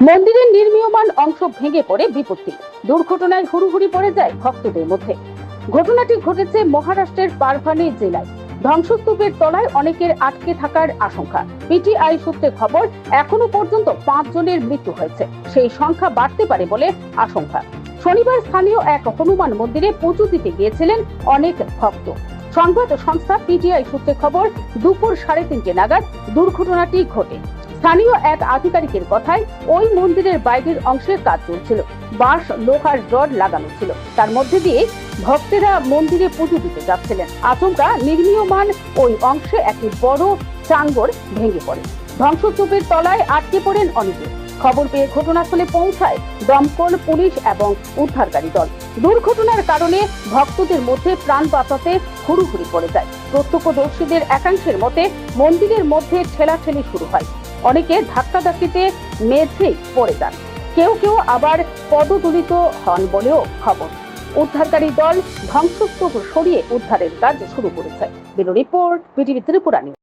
মন্দিরের নির্মীয়মান অংশ ভেঙে পড়ে বিপত্তি। দুর্ঘটনায় হুড়োহুড়ি পড়ে যায় ভক্তদের মধ্যে। ঘটনাটি ঘটেছে মহারাষ্ট্রের পারভানি জেলায়। ধ্বংসস্তূপের তলায় অনেকের আটকে থাকার আশঙ্কা। পিটিআই সূত্রে খবর, এখনো পর্যন্ত 5 জনের মৃত্যু হয়েছে, সেই সংখ্যা বাড়তে পারে বলে আশঙ্কা। শনিবার স্থানীয় এক হনুমান মন্দিরে পুজো দিতে গিয়েছিলেন অনেক ভক্ত। সংবাদ সংস্থা পিটিআই সূত্রে খবর, দুপুর 3:30 নাগাদ দুর্ঘটনাটি ঘটে। স্থানীয় এক আধিকারিকের কথায়, ওই মন্দিরের বাইরের অংশের কাজ চলছিল, বাঁশ লোহার রড লাগানো ছিল, তার মধ্যে দিয়ে ভক্তেরা মন্দিরে পুজো দিতে যাচ্ছিলেন। আচমকা নির্মীয়মান ওই অংশে একটি বড় চাঙ্গর ভেঙে পড়ে। ধ্বংসস্তূপের তলায় আটকে পড়েন অনেকে। খবর পেয়ে ঘটনাস্থলে পৌঁছায় দমকল, পুলিশ এবং উদ্ধারকারী দল। দুর্ঘটনার কারণে ভক্তদের মধ্যে প্রাণ বাঁচাতে হুড়োহুড়ি পড়ে যায়। প্রত্যক্ষদর্শীদের একাংশের মতে, মন্দিরের মধ্যে ঠেলাঠেলি শুরু হয়, অনেকে ধাক্কাধাক্কিতে মেঝেই পড়ে যান, কেউ কেউ আবার পদদলিত হন বলেও খবর। উদ্ধারকারী দল ধ্বংসস্তূপ সরিয়ে উদ্ধারের কাজ শুরু করেছে। Bureau report, BTV Tripura news.